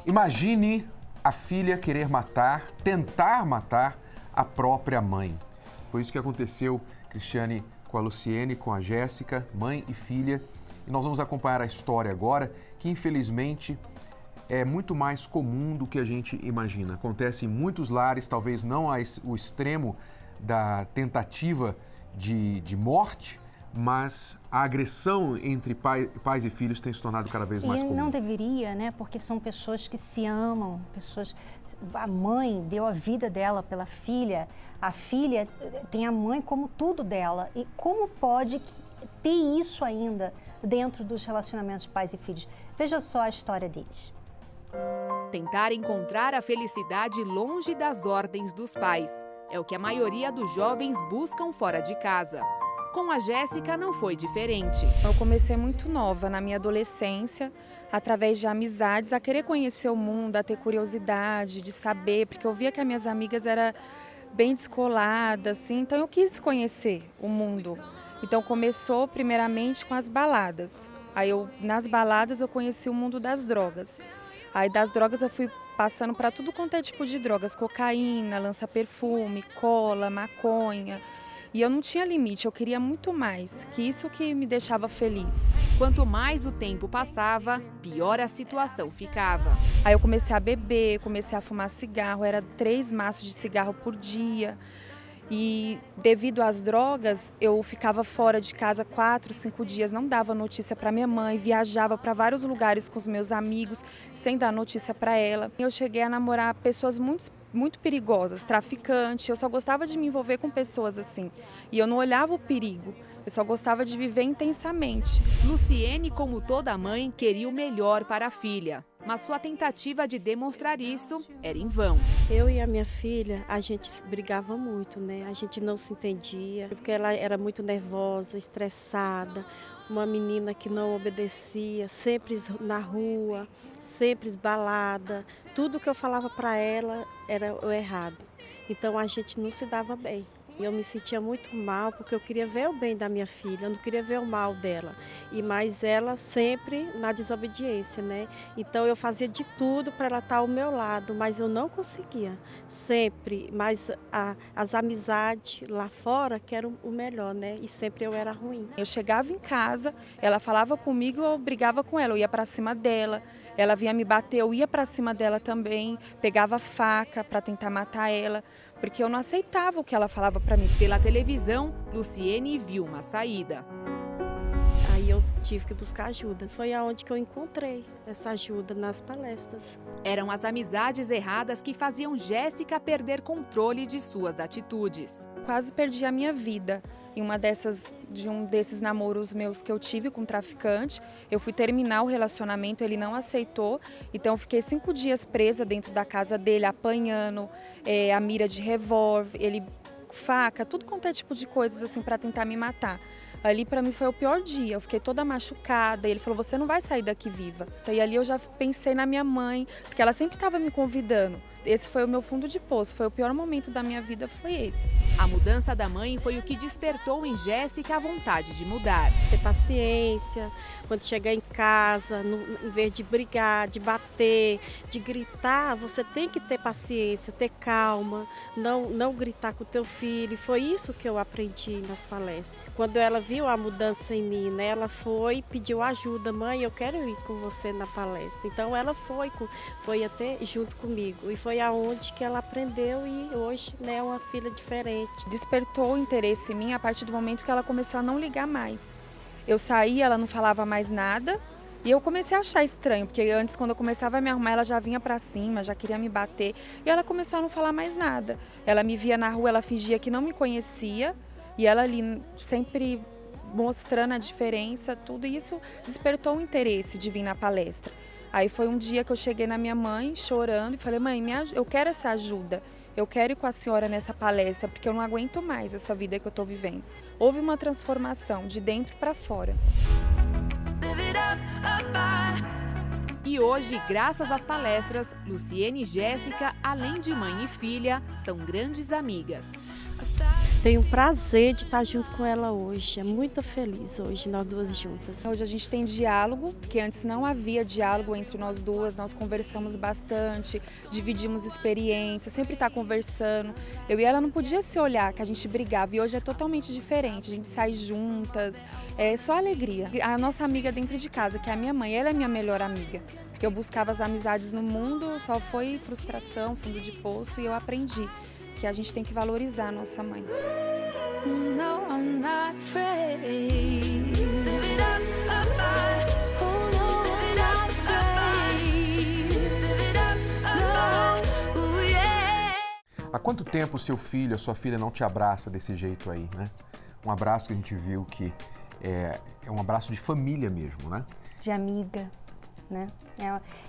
Imagine a filha querer tentar matar a própria mãe. Foi isso que aconteceu, Cristiane, com a Luciene, com a Jéssica, mãe e filha. E nós vamos acompanhar a história agora, que infelizmente é muito mais comum do que a gente imagina. Acontece em muitos lares, talvez não o extremo da tentativa de morte, mas a agressão entre pais e filhos tem se tornado cada vez mais comum. E não deveria, né? Porque são pessoas que se amam, a mãe deu a vida dela pela filha, a filha tem a mãe como tudo dela. E como pode ter isso ainda dentro dos relacionamentos de pais e filhos? Veja só a história deles. Tentar encontrar a felicidade longe das ordens dos pais é o que a maioria dos jovens buscam fora de casa. Com a Jéssica não foi diferente. Eu comecei muito nova, na minha adolescência, através de amizades, a querer conhecer o mundo, a ter curiosidade, de saber, porque eu via que as minhas amigas eram bem descoladas, assim, então eu quis conhecer o mundo. Então começou primeiramente com as baladas. Aí nas baladas eu conheci o mundo das drogas. Aí das drogas eu fui passando para tudo quanto é tipo de drogas, cocaína, lança-perfume, cola, maconha. E eu não tinha limite, eu queria muito mais, que isso que me deixava feliz. Quanto mais o tempo passava, pior a situação ficava. Aí eu comecei a beber, comecei a fumar cigarro, era 3 maços de cigarro por dia. E devido às drogas, eu ficava fora de casa 4, 5 dias, não dava notícia para minha mãe, viajava para vários lugares com os meus amigos, sem dar notícia para ela. Eu cheguei a namorar pessoas muito perigosas, traficantes, eu só gostava de me envolver com pessoas assim. E eu não olhava o perigo, eu só gostava de viver intensamente. Luciene, como toda mãe, queria o melhor para a filha. Mas sua tentativa de demonstrar isso era em vão. Eu e a minha filha, a gente brigava muito, né? A gente não se entendia, porque ela era muito nervosa, estressada, uma menina que não obedecia, sempre na rua, sempre balada. Tudo que eu falava para ela era o errado. Então a gente não se dava bem. Eu me sentia muito mal porque eu queria ver o bem da minha filha, eu não queria ver o mal dela. Mas ela sempre na desobediência, né? Então eu fazia de tudo para ela estar ao meu lado, mas eu não conseguia, sempre. Mas as amizades lá fora que eram o melhor, né? E sempre eu era ruim. Eu chegava em casa, ela falava comigo, eu brigava com ela, eu ia para cima dela. Ela vinha me bater, eu ia para cima dela também, pegava faca para tentar matar ela, porque eu não aceitava o que ela falava para mim. Pela televisão, Luciene viu uma saída. Aí eu tive que buscar ajuda. Foi aonde que eu encontrei essa ajuda, nas palestras. Eram as amizades erradas que faziam Jéssica perder controle de suas atitudes. Quase perdi a minha vida. Em de um desses namoros meus que eu tive com um traficante, eu fui terminar o relacionamento, ele não aceitou, então eu fiquei 5 dias presa dentro da casa dele, apanhando a mira de revólver, ele faca, tudo quanto é tipo de coisas assim para tentar me matar. Ali para mim foi o pior dia, eu fiquei toda machucada, ele falou, você não vai sair daqui viva. E ali eu já pensei na minha mãe, porque ela sempre estava me convidando. Esse foi o meu fundo de poço, foi o pior momento da minha vida, foi esse. A mudança da mãe foi o que despertou em Jéssica a vontade de mudar. Ter paciência, quando chegar em casa, em vez de brigar, de bater, de gritar, você tem que ter paciência, ter calma, não gritar com o teu filho. Foi isso que eu aprendi nas palestras. Quando ela viu a mudança em mim, né, ela foi e pediu ajuda. Mãe, eu quero ir com você na palestra. Então ela foi até junto comigo. E foi aonde que ela aprendeu e hoje, né, é uma filha diferente. Despertou o interesse em mim a partir do momento que ela começou a não ligar mais. Eu saía, ela não falava mais nada e eu comecei a achar estranho, porque antes quando eu começava a me arrumar ela já vinha pra cima, já queria me bater e ela começou a não falar mais nada. Ela me via na rua, ela fingia que não me conhecia e ela ali sempre mostrando a diferença, tudo isso despertou o interesse de vir na palestra. Aí foi um dia que eu cheguei na minha mãe chorando e falei, mãe, eu quero essa ajuda. Eu quero ir com a senhora nessa palestra, porque eu não aguento mais essa vida que eu estou vivendo. Houve uma transformação de dentro para fora. E hoje, graças às palestras, Luciene e Jéssica, além de mãe e filha, são grandes amigas. Tenho o prazer de estar junto com ela hoje. É muito feliz hoje, nós duas juntas. Hoje a gente tem diálogo, porque antes não havia diálogo entre nós duas, nós conversamos bastante, dividimos experiências, sempre está conversando. Eu e ela não podia se olhar, que a gente brigava, e hoje é totalmente diferente, a gente sai juntas, é só alegria. A nossa amiga dentro de casa, que é a minha mãe, ela é minha melhor amiga. Que eu buscava as amizades no mundo, só foi frustração, fundo de poço, e eu aprendi que a gente tem que valorizar a nossa mãe. No, I'm not afraid. Há quanto tempo o seu filho, a sua filha não te abraça desse jeito aí, né? Um abraço que a gente viu que é um abraço de família mesmo, né? De amiga, né?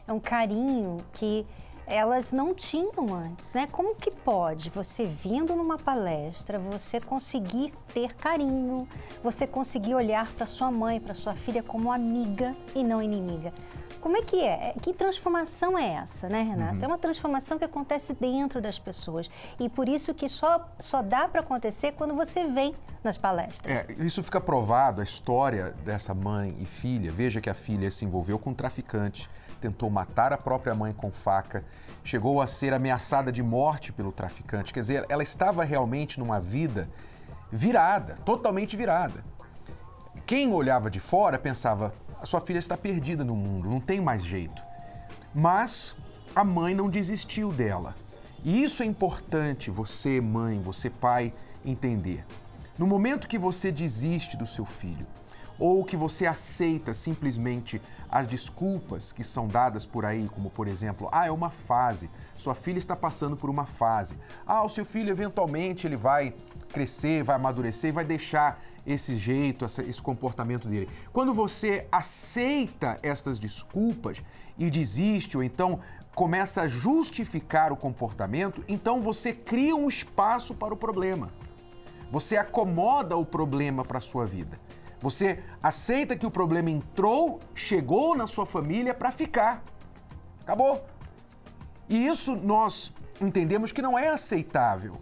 É um carinho que elas não tinham antes, né? Como que pode você vindo numa palestra, você conseguir ter carinho, você conseguir olhar para sua mãe, para sua filha como amiga e não inimiga? Como é que é? Que transformação é essa, né, Renato? É uma transformação que acontece dentro das pessoas e por isso que só dá para acontecer quando você vem nas palestras. Isso fica provado, a história dessa mãe e filha. Veja que a filha se envolveu com um traficante, tentou matar a própria mãe com faca, chegou a ser ameaçada de morte pelo traficante. Quer dizer, ela estava realmente numa vida virada, totalmente virada. Quem olhava de fora pensava, a sua filha está perdida no mundo, não tem mais jeito. Mas a mãe não desistiu dela. E isso é importante você, mãe, você, pai, entender. No momento que você desiste do seu filho, ou que você aceita simplesmente as desculpas que são dadas por aí, como por exemplo, é uma fase, sua filha está passando por uma fase. O seu filho eventualmente ele vai crescer, vai amadurecer e vai deixar esse jeito, esse comportamento dele. Quando você aceita estas desculpas e desiste, ou então começa a justificar o comportamento, então você cria um espaço para o problema. Você acomoda o problema para a sua vida. Você aceita que o problema entrou, chegou na sua família para ficar. Acabou. E isso nós entendemos que não é aceitável.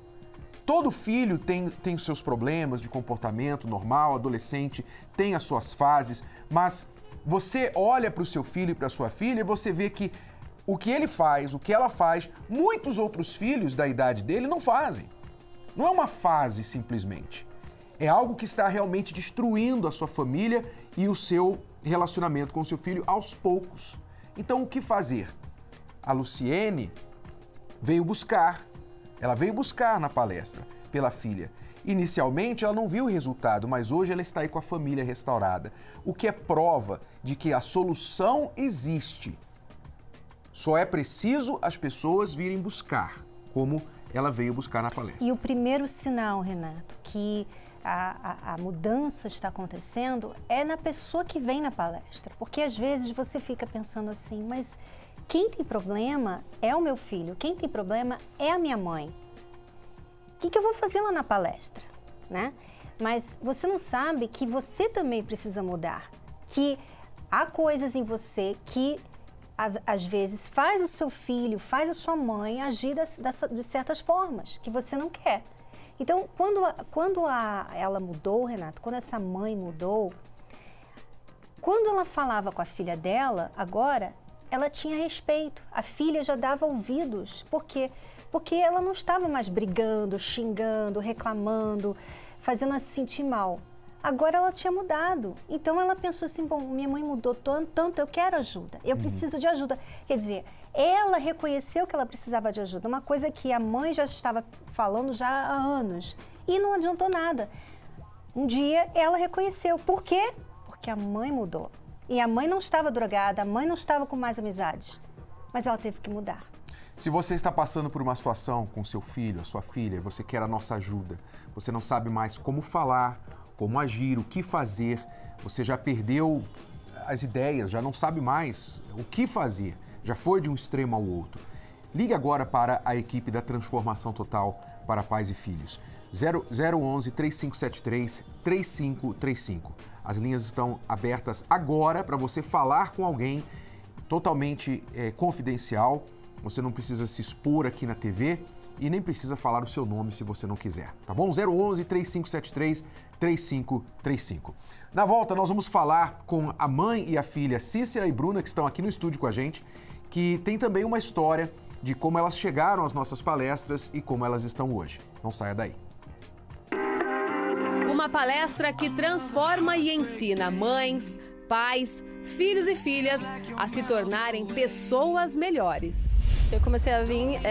Todo filho tem os seus problemas de comportamento normal, adolescente, tem as suas fases, mas você olha para o seu filho e para a sua filha e você vê que o que ele faz, o que ela faz, muitos outros filhos da idade dele não fazem. Não é uma fase simplesmente. É algo que está realmente destruindo a sua família e o seu relacionamento com o seu filho aos poucos. Então, o que fazer? A Luciene veio buscar na palestra pela filha. Inicialmente, ela não viu o resultado, mas hoje ela está aí com a família restaurada. O que é prova de que a solução existe. Só é preciso as pessoas virem buscar, como ela veio buscar na palestra. E o primeiro sinal, Renato, que a mudança está acontecendo é na pessoa que vem na palestra. Porque às vezes você fica pensando assim, mas quem tem problema é o meu filho, quem tem problema é a minha mãe. O que eu vou fazer lá na palestra, né? Mas você não sabe que você também precisa mudar, que há coisas em você que às vezes faz o seu filho, faz a sua mãe agir de certas formas que você não quer. Então, quando ela mudou, Renato, quando essa mãe mudou, quando ela falava com a filha dela, agora, ela tinha respeito. A filha já dava ouvidos. Por quê? Porque ela não estava mais brigando, xingando, reclamando, fazendo ela se sentir mal. Agora ela tinha mudado. Então ela pensou assim, bom, minha mãe mudou tanto, eu quero ajuda, eu preciso de ajuda. Quer dizer, ela reconheceu que ela precisava de ajuda, uma coisa que a mãe já estava falando já há anos e não adiantou nada. Um dia ela reconheceu. Por quê? Porque a mãe mudou. E a mãe não estava drogada, a mãe não estava com mais amizades, mas ela teve que mudar. Se você está passando por uma situação com seu filho, a sua filha, você quer a nossa ajuda, você não sabe mais como falar, como agir, o que fazer, você já perdeu as ideias, já não sabe mais o que fazer, já foi de um extremo ao outro. Ligue agora para a equipe da Transformação Total para Pais e Filhos. 011 3573 3535. As linhas estão abertas agora para você falar com alguém totalmente confidencial. Você não precisa se expor aqui na TV e nem precisa falar o seu nome se você não quiser, tá bom? 011 3573 3535. Na volta, nós vamos falar com a mãe e a filha Cícera e Bruna, que estão aqui no estúdio com a gente, que tem também uma história de como elas chegaram às nossas palestras e como elas estão hoje. Não saia daí. Uma palestra que transforma e ensina mães, pais, filhos e filhas a se tornarem pessoas melhores. Eu comecei a vir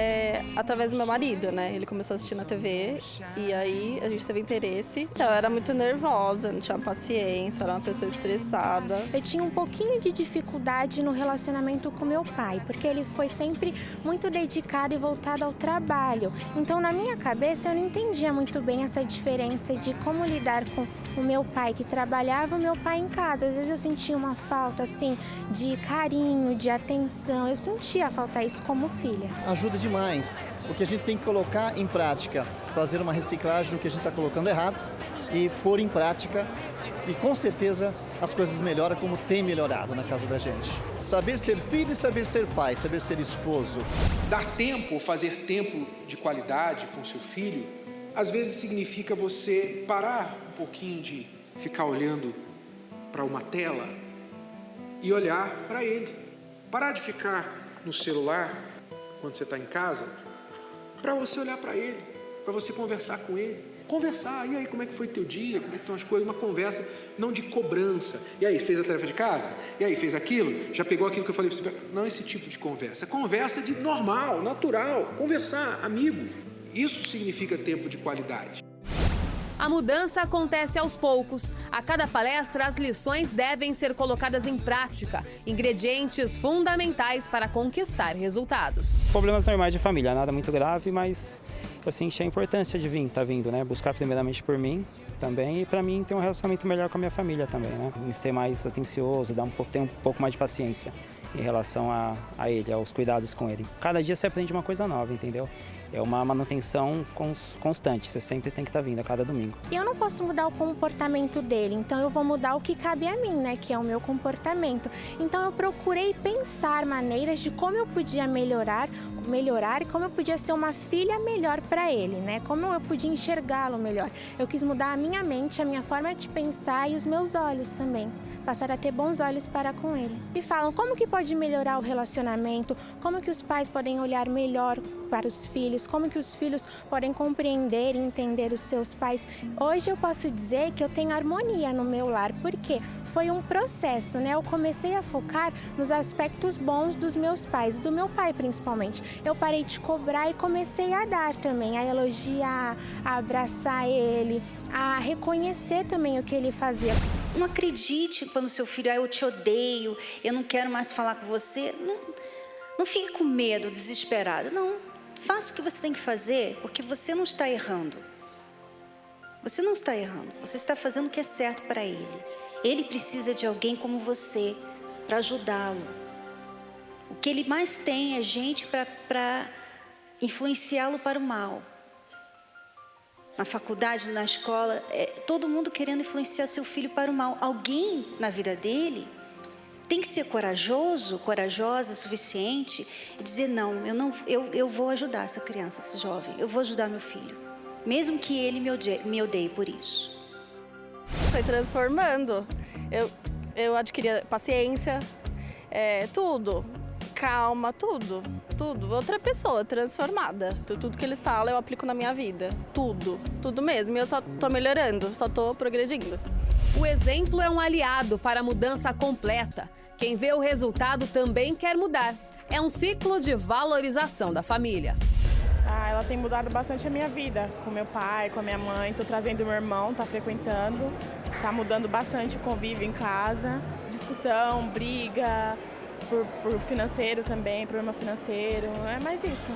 através do meu marido, né? Ele começou a assistir na TV e aí a gente teve interesse. Então, eu era muito nervosa, não tinha paciência, era uma pessoa estressada. Eu tinha um pouquinho de dificuldade no relacionamento com meu pai, porque ele foi sempre muito dedicado e voltado ao trabalho. Então, na minha cabeça, eu não entendia muito bem essa diferença de como lidar com o meu pai que trabalhava e o meu pai em casa. Às vezes eu sentia uma falta, assim, de carinho, de atenção. Eu sentia falta isso como filha. Ajuda demais, porque a gente tem que colocar em prática, fazer uma reciclagem do que a gente está colocando errado e pôr em prática, e com certeza as coisas melhoram como tem melhorado na casa da gente. Saber ser filho e saber ser pai, saber ser esposo. Dar tempo, fazer tempo de qualidade com seu filho, às vezes significa você parar um pouquinho de ficar olhando para uma tela e olhar para ele. Parar de ficar no celular quando você está em casa, para você olhar para ele, para você conversar com ele. Conversar, e aí, como é que foi teu dia, como é que estão as coisas, uma conversa não de cobrança. E aí, fez a tarefa de casa? E aí, fez aquilo? Já pegou aquilo que eu falei para você? Não esse tipo de conversa. Conversa de normal, natural, conversar, amigo. Isso significa tempo de qualidade. A mudança acontece aos poucos. A cada palestra, as lições devem ser colocadas em prática, ingredientes fundamentais para conquistar resultados. Problemas normais de família, nada muito grave, mas eu senti a importância de tá vindo, né? Buscar primeiramente por mim também e para mim ter um relacionamento melhor com a minha família também, né? E ser mais atencioso, ter um pouco mais de paciência em relação a ele, aos cuidados com ele. Cada dia você aprende uma coisa nova, entendeu? É uma manutenção constante, você sempre tem que estar vindo a cada domingo. E eu não posso mudar o comportamento dele, então eu vou mudar o que cabe a mim, né, que é o meu comportamento. Então eu procurei pensar maneiras de como eu podia melhorar e como eu podia ser uma filha melhor para ele, né? Como eu podia enxergá-lo melhor. Eu quis mudar a minha mente, a minha forma de pensar e os meus olhos também. Passar a ter bons olhos para com ele. E falam como que pode melhorar o relacionamento, como que os pais podem olhar melhor para os filhos, como que os filhos podem compreender e entender os seus pais. Hoje eu posso dizer que eu tenho harmonia no meu lar, porque foi um processo, né? Eu comecei a focar nos aspectos bons dos meus pais, do meu pai principalmente. Eu parei de cobrar e comecei a dar também, a elogiar, a abraçar ele, a reconhecer também o que ele fazia. Não acredite quando seu filho, eu te odeio, eu não quero mais falar com você. Não fique com medo, desesperado. Não, faça o que você tem que fazer, porque você não está errando. Você não está errando, você está fazendo o que é certo para ele. Ele precisa de alguém como você para ajudá-lo. O que ele mais tem é gente para influenciá-lo para o mal. Na faculdade, na escola, todo mundo querendo influenciar seu filho para o mal. Alguém na vida dele tem que ser corajoso, corajosa o suficiente e dizer não, eu vou ajudar essa criança, esse jovem, eu vou ajudar meu filho, mesmo que ele me odeie por isso. Foi transformando. Eu adquiri paciência, tudo. Calma, tudo. Outra pessoa transformada. Tudo que eles falam eu aplico na minha vida. Tudo mesmo. E eu só tô melhorando, só tô progredindo. O exemplo é um aliado para a mudança completa. Quem vê o resultado também quer mudar. É um ciclo de valorização da família. Ela tem mudado bastante a minha vida, com meu pai, com a minha mãe. Tô trazendo meu irmão, tá frequentando. Tá mudando bastante o convívio em casa. Discussão, briga... Por financeiro também, problema financeiro, é mais isso,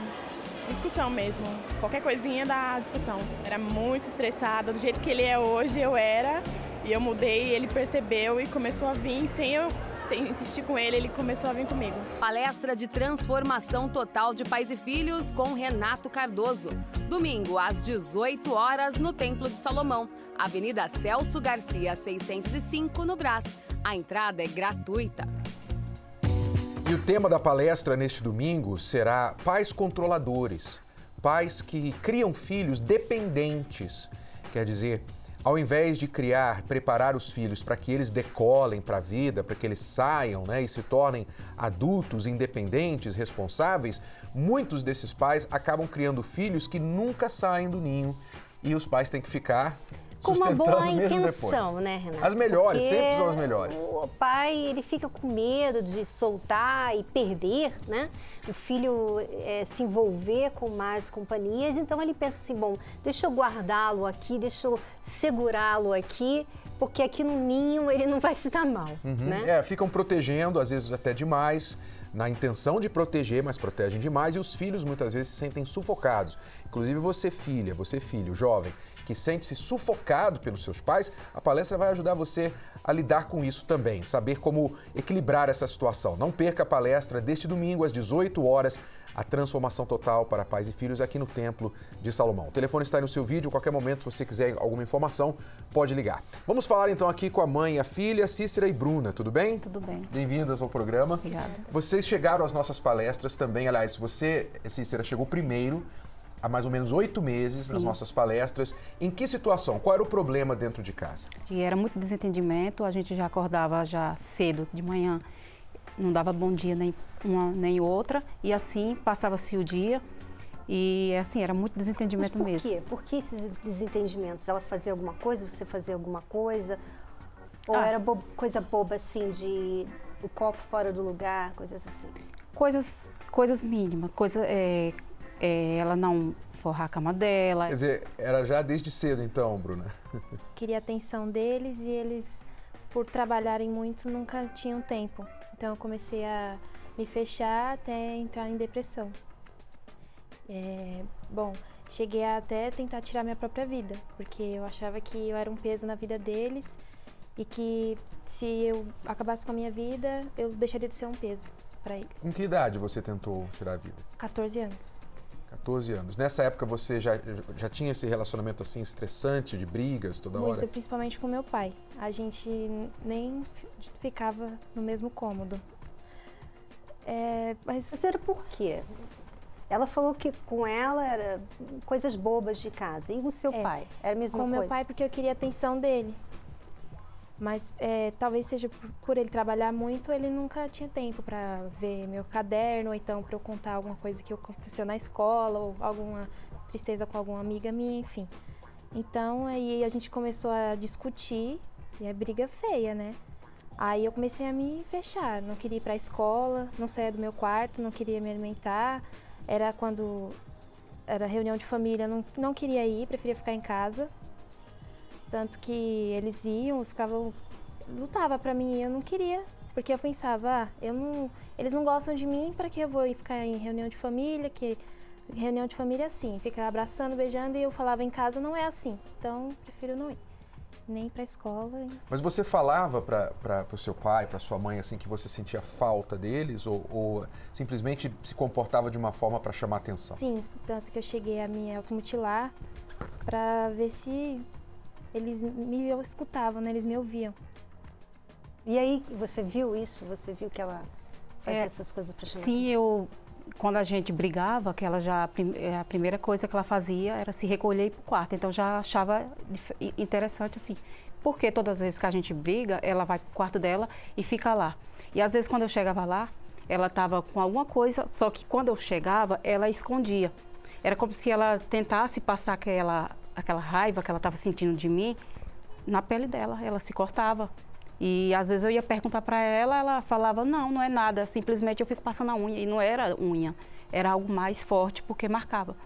discussão mesmo, qualquer coisinha dá discussão. Era muito estressada, do jeito que ele é hoje, eu era, e eu mudei, ele percebeu e começou a vir, sem eu insistir com ele, ele começou a vir comigo. Palestra de transformação total de pais e filhos com Renato Cardoso, domingo às 18 horas no Templo de Salomão, Avenida Celso Garcia, 605, no Brás. A entrada é gratuita. E o tema da palestra neste domingo será Pais Controladores. pais que criam filhos dependentes. Quer dizer, ao invés de preparar os filhos para que eles decolem para a vida, para que eles saiam, né, e se tornem adultos independentes, responsáveis, muitos desses pais acabam criando filhos que nunca saem do ninho e os pais têm que ficar com uma sustentando boa mesmo intenção, depois. né, Renata? As melhores, Porque sempre são as melhores. O pai, ele fica com medo de soltar e perder, né? O filho se envolver com más companhias, então ele pensa assim, bom, deixa eu guardá-lo aqui, deixa eu segurá-lo aqui, porque aqui no ninho ele não vai se dar mal, né? Ficam protegendo, às vezes até demais, na intenção de proteger, mas protegem demais, e os filhos muitas vezes se sentem sufocados. Inclusive você, filha, você, filho, jovem, que sente-se sufocado pelos seus pais, a palestra vai ajudar você a lidar com isso também, saber como equilibrar essa situação. Não perca a palestra deste domingo às 18 horas, a transformação total para pais e filhos aqui no Templo de Salomão. O telefone está aí no seu vídeo, a qualquer momento, se você quiser alguma informação, pode ligar. Vamos falar então aqui com a mãe e a filha, Cícera e Bruna, tudo bem? Tudo bem. Bem-vindas ao programa. Obrigada. Vocês chegaram às nossas palestras também, aliás, você, Cícera, chegou primeiro, há mais ou menos 8 meses, nas nossas palestras. Em que situação? Qual era o problema dentro de casa? E era muito desentendimento, a gente já acordava já cedo, de manhã, não dava bom dia nem uma nem outra, e assim passava-se o dia, e assim, era muito desentendimento mesmo. Mas por que esses desentendimentos? Ela fazia alguma coisa, você fazia alguma coisa? Ou era coisa boba assim, de o copo fora do lugar, coisas assim? Coisas mínimas, ela não forrar a cama dela. Quer dizer, era já desde cedo então, Bruna? Queria a atenção deles e eles, por trabalharem muito, nunca tinham tempo. Então eu comecei a me fechar até entrar em depressão. Cheguei a até tentar tirar minha própria vida, porque eu achava que eu era um peso na vida deles e que se eu acabasse com a minha vida, eu deixaria de ser um peso para eles. Com que idade você tentou tirar a vida? 14 anos. 14 anos. Nessa época você já tinha esse relacionamento assim estressante, de brigas toda hora? Muito, principalmente com meu pai. A gente nem ficava no mesmo cômodo. Mas era por quê? Ela falou que com ela era coisas bobas de casa. E o seu pai? Era a mesma coisa? Com meu pai, porque eu queria a atenção dele. Mas talvez seja por ele trabalhar muito, ele nunca tinha tempo para ver meu caderno, ou então para eu contar alguma coisa que aconteceu na escola, ou alguma tristeza com alguma amiga minha, enfim. Então, aí a gente começou a discutir, e é briga feia, né? Aí eu comecei a me fechar, não queria ir para a escola, não saía do meu quarto, não queria me alimentar. Era quando era reunião de família, não queria ir, preferia ficar em casa. Tanto que eles iam, lutava pra mim, eu não queria, porque eu pensava, eles não gostam de mim, pra que eu vou ficar em reunião de família, que reunião de família é assim, fica abraçando, beijando, e eu falava em casa não é assim, então prefiro não ir, nem pra escola. Mas você falava pro seu pai, pra sua mãe, assim, que você sentia falta deles, ou simplesmente se comportava de uma forma pra chamar atenção? Sim, tanto que eu cheguei a me automutilar pra ver se eles me escutavam, né? Eles me ouviam. E aí, você viu isso? Você viu que ela fazia essas coisas para chamar? Sim, quando a gente brigava, que ela a primeira coisa que ela fazia era se recolher e ir pro quarto. Então, já achava interessante, assim, porque todas as vezes que a gente briga, ela vai pro quarto dela e fica lá. E às vezes, quando eu chegava lá, ela estava com alguma coisa, só que quando eu chegava, ela escondia. Era como se ela tentasse passar aquela raiva que ela estava sentindo de mim na pele dela, ela se cortava. E às vezes eu ia perguntar para ela, ela falava, não é nada, simplesmente eu fico passando a unha. E não era unha, era algo mais forte porque marcava.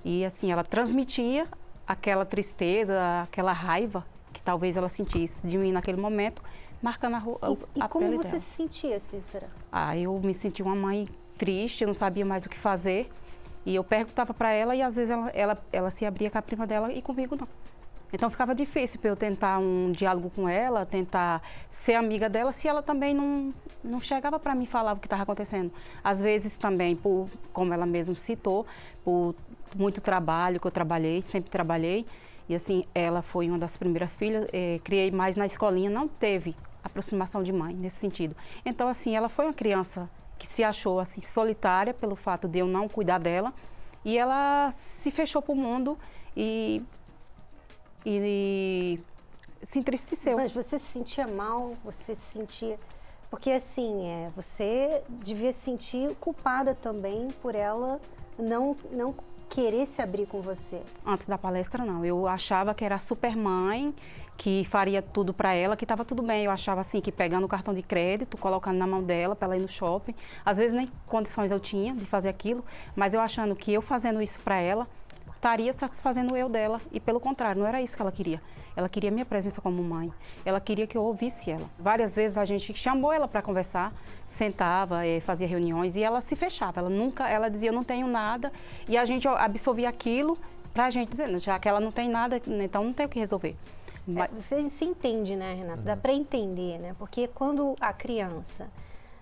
E assim, ela transmitia aquela tristeza, aquela raiva que talvez ela sentisse de mim naquele momento, marcando a pele dela. E como você se sentia, Cícera? Eu me sentia uma mãe triste, eu não sabia mais o que fazer. E eu perguntava para ela e às vezes ela se abria com a prima dela e comigo não. Então ficava difícil para eu tentar um diálogo com ela, tentar ser amiga dela, se ela também não chegava para mim falar o que estava acontecendo. Às vezes também, como ela mesma citou, por muito trabalho que eu trabalhei, sempre trabalhei. E assim, ela foi uma das primeiras filhas, criei mais na escolinha, não teve aproximação de mãe nesse sentido. Então assim, ela foi uma criança que se achou assim solitária pelo fato de eu não cuidar dela E ela se fechou para o mundo e se entristeceu. Mas você se sentia mal, você se sentia... Porque assim, você devia se sentir culpada também por ela não querer se abrir com você. Antes da palestra, não. Eu achava que era a super mãe, que faria tudo para ela, que estava tudo bem. Eu achava assim, que pegando o cartão de crédito, colocando na mão dela para ela ir no shopping. Às vezes nem condições eu tinha de fazer aquilo, mas eu achando que eu fazendo isso para ela, estaria satisfazendo o eu dela. E pelo contrário, não era isso que ela queria. Ela queria minha presença como mãe. Ela queria que eu ouvisse ela. Várias vezes a gente chamou ela para conversar, sentava, fazia reuniões e ela se fechava. Ela dizia, eu não tenho nada. E a gente absorvia aquilo para a gente dizer, já que ela não tem nada, então não tem o que resolver. Você se entende, né, Renata? Dá para entender, né? Porque quando a criança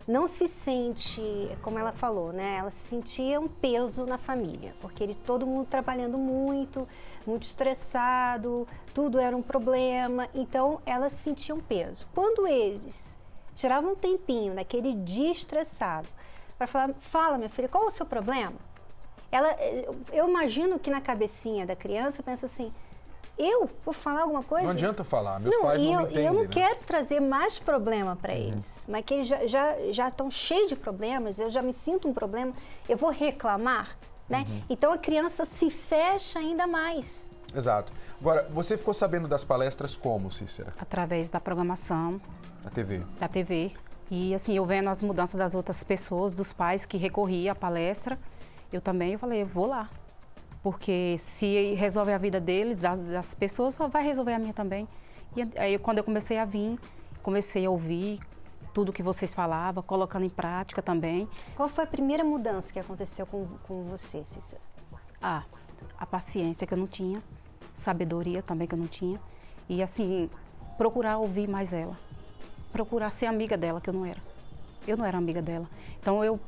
não se sente, como ela falou, né? Ela se sentia um peso na família, porque todo mundo trabalhando muito estressado, tudo era um problema, então ela se sentia um peso. Quando eles tiravam um tempinho naquele dia estressado para falar, fala minha filha, qual é o seu problema? Eu imagino que na cabecinha da criança pensa assim, eu vou falar alguma coisa? Não adianta falar, meus pais não me entendem. Eu não né? quero trazer mais problema para eles, mas que eles já estão cheios de problemas, eu já me sinto um problema, eu vou reclamar, né? Então a criança se fecha ainda mais. Exato. Agora, você ficou sabendo das palestras como, Cícera? Através da programação. Da TV? Da TV. E assim, eu vendo as mudanças das outras pessoas, dos pais que recorriam à palestra, eu falei, eu vou lá. Porque se resolve a vida dele, das pessoas, só vai resolver a minha também. E aí, quando eu comecei a vir, comecei a ouvir tudo que vocês falavam, colocando em prática também. Qual foi a primeira mudança que aconteceu com você, Cícera? A paciência que eu não tinha, sabedoria também que eu não tinha. E assim, procurar ouvir mais ela. Procurar ser amiga dela, que eu não era. Eu não era amiga dela. Então eu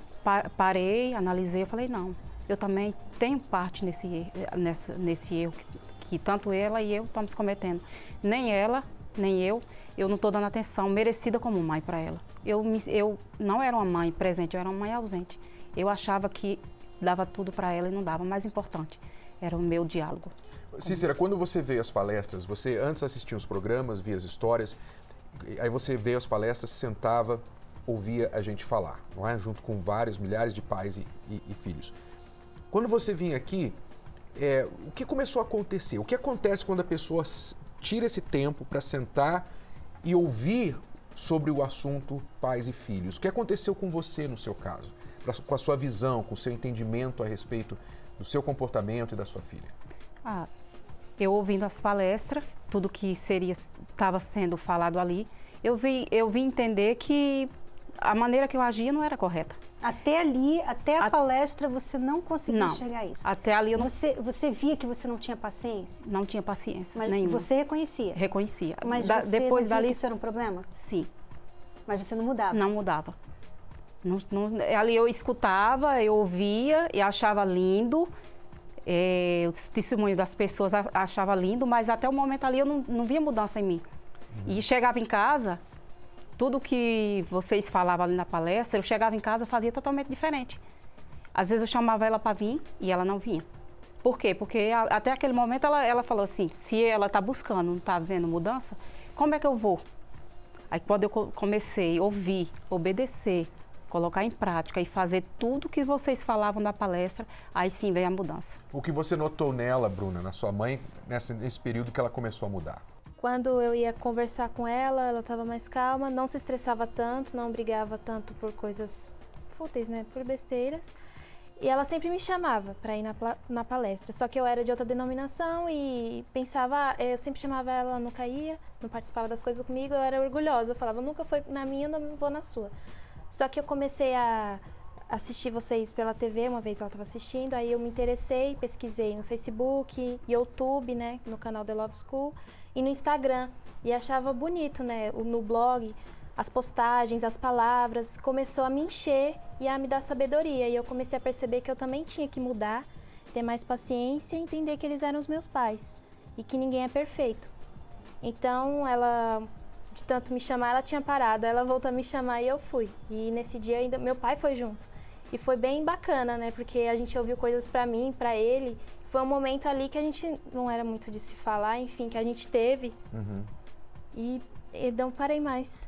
parei, analisei, eu falei, não, eu também tenho parte nesse erro que tanto ela e eu estamos cometendo. Nem ela, nem eu não estou dando atenção merecida como mãe para ela. Eu não era uma mãe presente, eu era uma mãe ausente. Eu achava que dava tudo para ela e não dava. O mais importante era o meu diálogo. Cícera, quando você veio às palestras, você antes assistia os programas, via as histórias, aí você veio às palestras, sentava, ouvia a gente falar, não é? Junto com vários, milhares de pais e filhos. Quando você vinha aqui, o que começou a acontecer? O que acontece quando a pessoa tira esse tempo para sentar e ouvir sobre o assunto pais e filhos? O que aconteceu com você no seu caso? Com a sua visão, com o seu entendimento a respeito do seu comportamento e da sua filha? Eu ouvindo as palestras, tudo que estava sendo falado ali, eu vim entender que a maneira que eu agia não era correta. Até ali, até a palestra, você não conseguia chegar a isso? Até ali eu não... Você via que você não tinha paciência? Não tinha paciência, mas nenhuma. Você reconhecia? Reconhecia. Mas você depois não via que isso era um problema? Sim. Mas você não mudava? Não mudava. Ali eu escutava, eu ouvia e achava lindo, o testemunho das pessoas achava lindo, mas até o momento ali eu não via mudança em mim. E chegava em casa, tudo que vocês falavam ali na palestra, eu chegava em casa e fazia totalmente diferente. Às vezes eu chamava ela para vir e ela não vinha. Por quê? Porque até aquele momento ela falou assim, se ela está buscando, não está vendo mudança, como é que eu vou? Aí quando eu comecei a ouvir, obedecer, colocar em prática e fazer tudo que vocês falavam na palestra, aí sim veio a mudança. O que você notou nela, Bruna, na sua mãe, nesse período que ela começou a mudar? Quando eu ia conversar com ela estava mais calma, não se estressava tanto, não brigava tanto por coisas fúteis, né, por besteiras. E ela sempre me chamava para ir na palestra, só que eu era de outra denominação e pensava, eu sempre chamava ela, ela nunca ia, não participava das coisas comigo, eu era orgulhosa, eu falava, nunca foi na minha, não vou na sua. Só que eu comecei a assistir vocês pela TV, uma vez ela estava assistindo, aí eu me interessei, pesquisei no Facebook, YouTube, né, no canal The Love School, e no Instagram, e achava bonito, né, no blog, as postagens, as palavras, começou a me encher e a me dar sabedoria, e eu comecei a perceber que eu também tinha que mudar, ter mais paciência e entender que eles eram os meus pais, e que ninguém é perfeito. Então, ela, de tanto me chamar, ela tinha parado, ela voltou a me chamar e eu fui, e nesse dia ainda meu pai foi junto. E foi bem bacana, né? Porque a gente ouviu coisas pra mim, pra ele. Foi um momento ali que a gente não era muito de se falar, enfim, que a gente teve. E não parei mais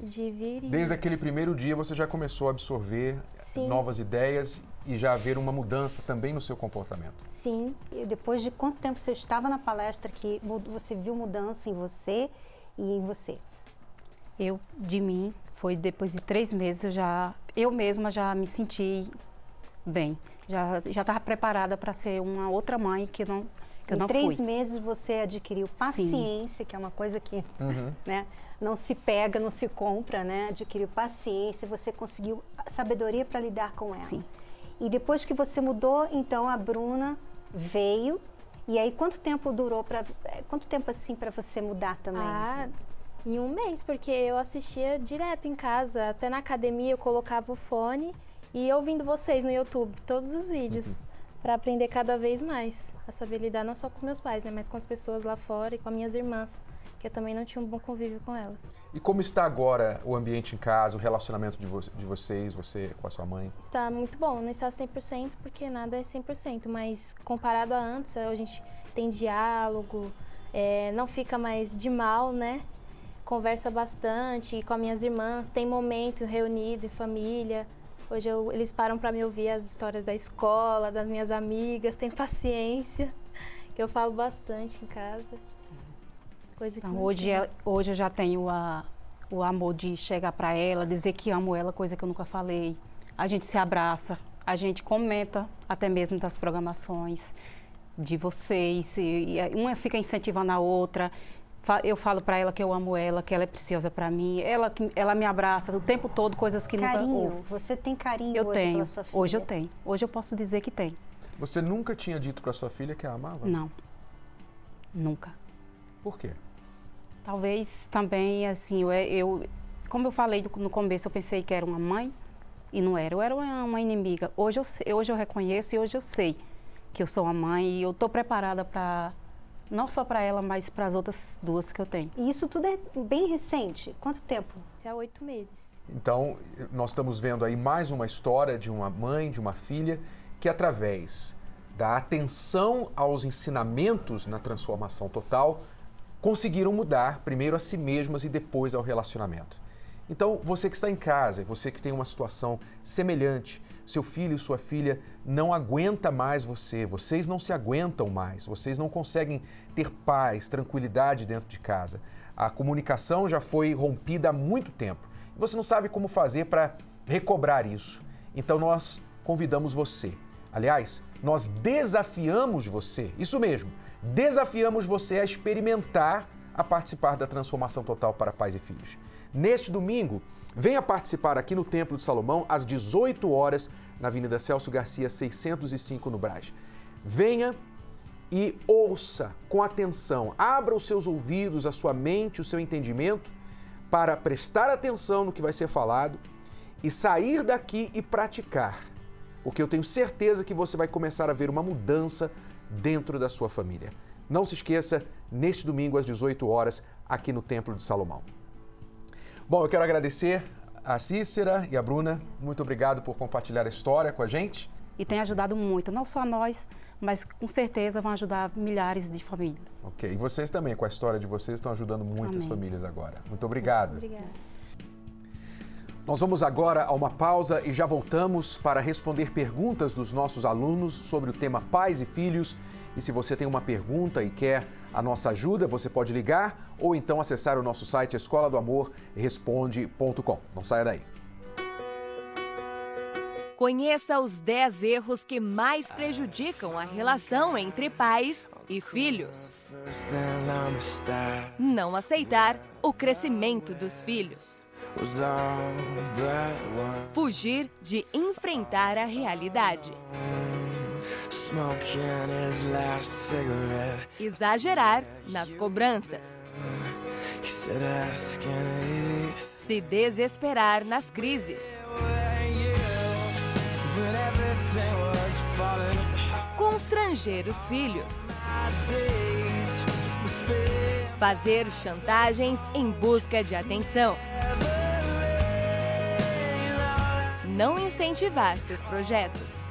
de vir. Desde aquele primeiro dia você já começou a absorver novas ideias e já haver uma mudança também no seu comportamento. Sim. E depois de quanto tempo você estava na palestra que você viu mudança em você e em você? De mim, foi depois de 3 meses, eu mesma já me senti bem. Já estava preparada para ser uma outra mãe que eu não fui. Em 3 meses você adquiriu paciência, que é uma coisa que né, não se pega, não se compra, né? Adquiriu paciência, você conseguiu sabedoria para lidar com ela. Sim. E depois que você mudou, então a Bruna veio. E aí quanto tempo durou quanto tempo assim para você mudar também? Em 1 mês, porque eu assistia direto em casa, até na academia eu colocava o fone e ouvindo vocês no YouTube, todos os vídeos, para aprender cada vez mais a saber lidar não só com os meus pais, né, mas com as pessoas lá fora e com as minhas irmãs, que eu também não tinha um bom convívio com elas. E como está agora o ambiente em casa, o relacionamento de vocês, você com a sua mãe? Está muito bom, não está 100% porque nada é 100%, mas comparado a antes, a gente tem diálogo, não fica mais de mal, né? Conversa bastante com as minhas irmãs, tem momento reunido em família. Hoje eles param para me ouvir as histórias da escola, das minhas amigas, tem paciência, que eu falo bastante em casa. Coisa que então, hoje eu já tenho o amor de chegar para ela, dizer que amo ela, coisa que eu nunca falei. A gente se abraça, a gente comenta até mesmo das programações de vocês, e uma fica incentivando a outra. Eu falo para ela que eu amo ela, que ela é preciosa para mim. Ela me abraça o tempo todo, coisas que nunca... Carinho, você tem carinho hoje pela sua filha? Hoje eu tenho. Hoje eu posso dizer que tem. Você nunca tinha dito para sua filha que a amava? Não. Nunca. Por quê? Talvez também, assim, como eu falei no começo, eu pensei que era uma mãe e não era. Eu era uma inimiga. Hoje eu reconheço e hoje eu sei que eu sou uma mãe e eu estou preparada para... Não só para ela, mas para as outras 2 que eu tenho. E isso tudo é bem recente? Quanto tempo? Isso é 8 meses. Então, nós estamos vendo aí mais uma história de uma mãe, de uma filha, que através da atenção aos ensinamentos na transformação total, conseguiram mudar primeiro a si mesmas e depois ao relacionamento. Então, você que está em casa, você que tem uma situação semelhante, seu filho e sua filha não aguenta mais vocês não se aguentam mais, vocês não conseguem ter paz, tranquilidade dentro de casa. A comunicação já foi rompida há muito tempo. E você não sabe como fazer para recobrar isso. Então nós convidamos você. Aliás, nós desafiamos você, isso mesmo, desafiamos você a experimentar a participar da transformação total para pais e filhos. Neste domingo, venha participar aqui no Templo de Salomão às 18 horas, na Avenida Celso Garcia, 605, no Brás. Venha e ouça com atenção, abra os seus ouvidos, a sua mente, o seu entendimento, para prestar atenção no que vai ser falado e sair daqui e praticar, porque eu tenho certeza que você vai começar a ver uma mudança dentro da sua família. Não se esqueça, neste domingo às 18 horas, aqui no Templo de Salomão. Bom, eu quero agradecer a Cícera e a Bruna. Muito obrigado por compartilhar a história com a gente. E tem ajudado muito, não só nós, mas com certeza vão ajudar milhares de famílias. Ok, e vocês também, com a história de vocês, estão ajudando muitas famílias agora. Muito obrigado. Obrigada. Nós vamos agora a uma pausa e já voltamos para responder perguntas dos nossos alunos sobre o tema Pais e Filhos. E se você tem uma pergunta e quer a nossa ajuda, você pode ligar ou então acessar o nosso site escoladoamorresponde.com. Não saia daí. Conheça os 10 erros que mais prejudicam a relação entre pais e filhos. Não aceitar o crescimento dos filhos. Fugir de enfrentar a realidade. Exagerar nas cobranças. Se desesperar nas crises. Constranger os filhos. Fazer chantagens em busca de atenção. não incentivar seus projetos.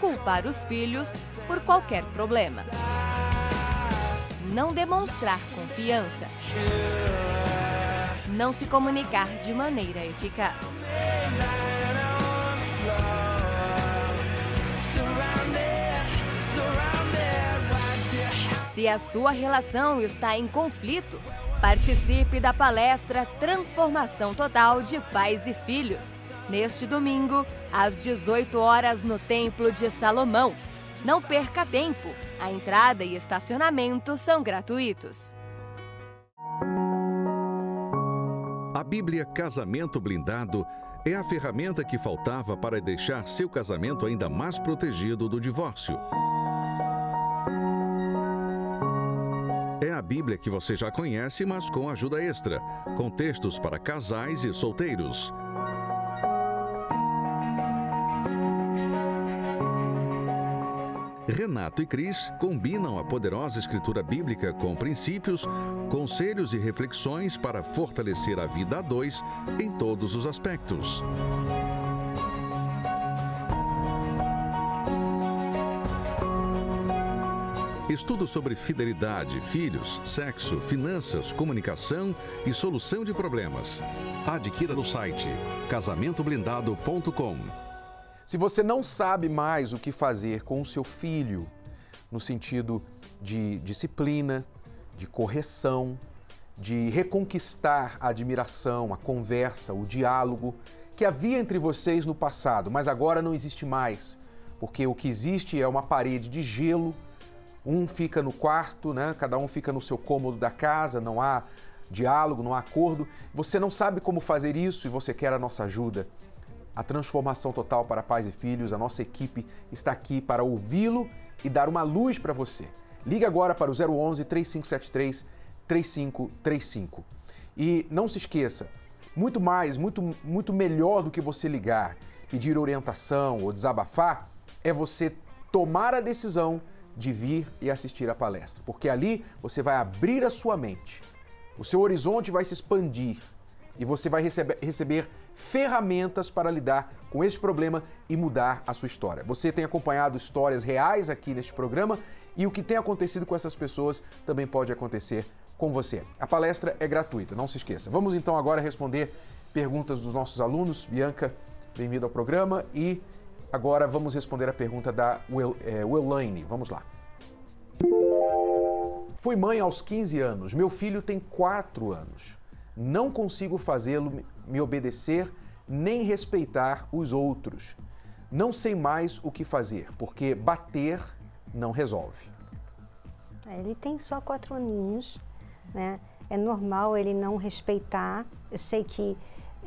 Culpar os filhos por qualquer problema. Não demonstrar confiança. Não se comunicar de maneira eficaz. Se a sua relação está em conflito, participe da palestra Transformação Total de Pais e Filhos, neste domingo, às 18 horas no Templo de Salomão. Não perca tempo, a entrada e estacionamento são gratuitos. A Bíblia Casamento Blindado é a ferramenta que faltava para deixar seu casamento ainda mais protegido do divórcio. É a Bíblia que você já conhece, mas com ajuda extra, com textos para casais e solteiros. Renato e Cris combinam a poderosa escritura bíblica com princípios, conselhos e reflexões para fortalecer a vida a dois em todos os aspectos. Estudo sobre fidelidade, filhos, sexo, finanças, comunicação e solução de problemas. Adquira no site casamentoblindado.com. Se você não sabe mais o que fazer com o seu filho, no sentido de disciplina, de correção, de reconquistar a admiração, a conversa, o diálogo que havia entre vocês no passado, mas agora não existe mais, porque o que existe é uma parede de gelo, um fica no quarto, né? Cada um fica no seu cômodo da casa, não há diálogo, não há acordo. Você não sabe como fazer isso e você quer a nossa ajuda. A Transformação Total para Pais e Filhos, a nossa equipe está aqui para ouvi-lo e dar uma luz para você. Ligue agora para o 011 3573 3535. E não se esqueça, muito melhor do que você ligar, pedir orientação ou desabafar, é você tomar a decisão de vir e assistir a palestra. Porque ali você vai abrir a sua mente, o seu horizonte vai se expandir e você vai receber ferramentas para lidar com esse problema e mudar a sua história. Você tem acompanhado histórias reais aqui neste programa e o que tem acontecido com essas pessoas também pode acontecer com você. A palestra é gratuita, não se esqueça. Vamos então agora responder perguntas dos nossos alunos. Bianca, bem-vinda ao programa e agora vamos responder a pergunta da Welaine. Vamos lá. Fui mãe aos 15 anos, meu filho tem 4 anos. Não consigo fazê-lo me obedecer nem respeitar os outros. Não sei mais o que fazer, porque bater não resolve. Ele tem só 4 aninhos, né? É normal ele não respeitar. Eu sei que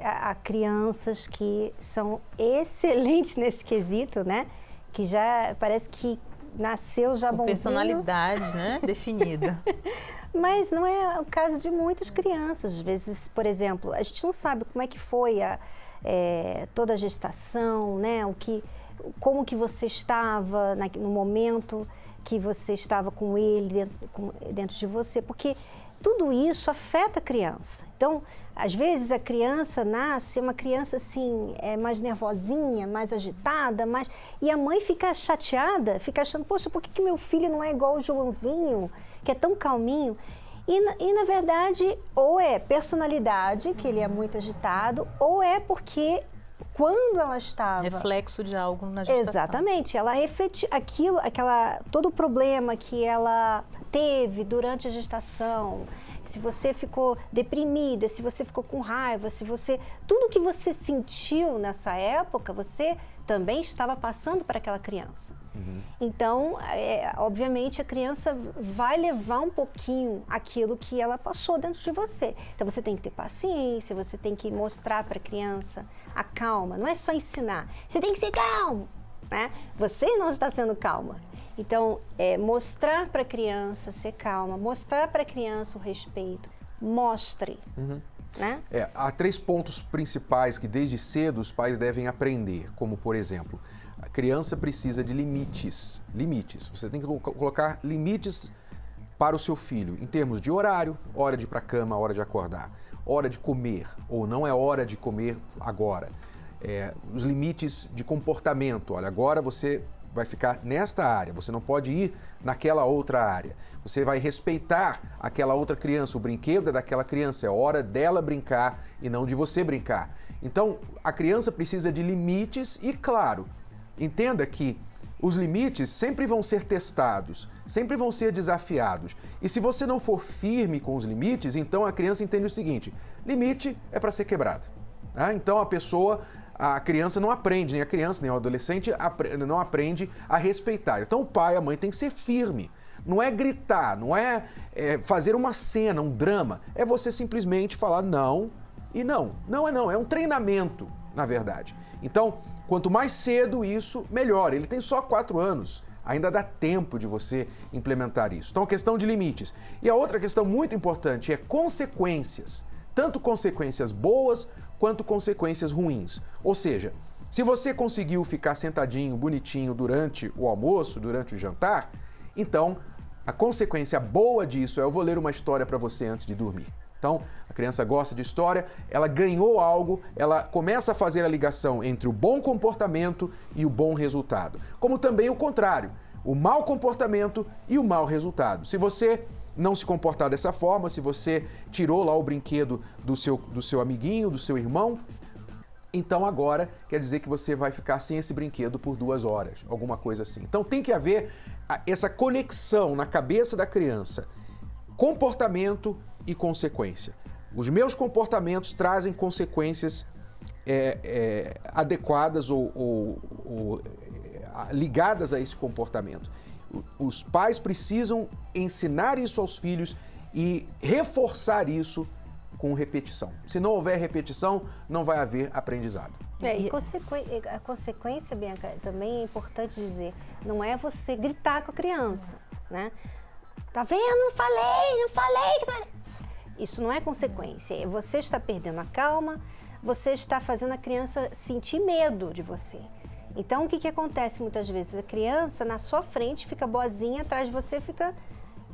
há crianças que são excelentes nesse quesito, né? Que já parece que nasceu já bonzinho. Personalidade, né? Definida. Mas não é o caso de muitas crianças. Às vezes, por exemplo, a gente não sabe como é que foi toda a gestação, né? Como que você estava no momento que você estava com ele dentro de você, porque tudo isso afeta a criança. Então, às vezes a criança nasce, uma criança assim, mais nervosinha, mais agitada, e a mãe fica chateada, fica achando, poxa, por que meu filho não é igual o Joãozinho, que é tão calminho? E na verdade, ou é personalidade, que ele é muito agitado, ou é porque quando ela estava... Reflexo de algo na gestação. Exatamente, ela reflete todo o problema que ela teve durante a gestação, se você ficou deprimida, se você ficou com raiva, tudo que você sentiu nessa época, você também estava passando para aquela criança. Uhum. Então, obviamente, a criança vai levar um pouquinho aquilo que ela passou dentro de você. Então, você tem que ter paciência, você tem que mostrar para a criança a calma. Não é só ensinar, você tem que ser calmo, né? Você não está sendo calma. Então, mostrar para a criança ser calma, mostrar para a criança o respeito, mostre. Uhum. Né? Há 3 pontos principais que desde cedo os pais devem aprender, como por exemplo, a criança precisa de limites. Você tem que colocar limites para o seu filho, em termos de horário, hora de ir para a cama, hora de acordar, hora de comer, ou não é hora de comer agora. Os limites de comportamento, olha, agora você vai ficar nesta área, você não pode ir naquela outra área. Você vai respeitar aquela outra criança, o brinquedo é daquela criança, é hora dela brincar e não de você brincar. Então, a criança precisa de limites e, claro, entenda que os limites sempre vão ser testados, sempre vão ser desafiados. E se você não for firme com os limites, então a criança entende o seguinte: limite é para ser quebrado. Então a criança não aprende, nem a criança, nem o adolescente não aprende a respeitar. Então o pai e a mãe têm que ser firme. Não é gritar, não é fazer uma cena, um drama. É você simplesmente falar não e não. Não é não, é um treinamento, na verdade. Então, quanto mais cedo isso, melhor. Ele tem só 4 anos. Ainda dá tempo de você implementar isso. Então, a questão de limites. E a outra questão muito importante é consequências. Tanto consequências boas quanto consequências ruins. Ou seja, se você conseguiu ficar sentadinho, bonitinho durante o almoço, durante o jantar, então a consequência boa disso é: eu vou ler uma história para você antes de dormir. Então, a criança gosta de história, ela ganhou algo, ela começa a fazer a ligação entre o bom comportamento e o bom resultado. Como também o contrário, o mau comportamento e o mau resultado. Se você não se comportar dessa forma, se você tirou lá o brinquedo do seu amiguinho, do seu irmão, então agora quer dizer que você vai ficar sem esse brinquedo por 2 horas, alguma coisa assim. Então tem que haver essa conexão na cabeça da criança, comportamento e consequência. Os meus comportamentos trazem consequências adequadas ou ligadas a esse comportamento. Os pais precisam ensinar isso aos filhos e reforçar isso com repetição. Se não houver repetição, não vai haver aprendizado. A consequência, Bianca, também é importante dizer, não é você gritar com a criança, né? Tá vendo? Não falei. Isso não é consequência. Você está perdendo a calma, você está fazendo a criança sentir medo de você. Então, o que acontece muitas vezes? A criança, na sua frente, fica boazinha, atrás de você fica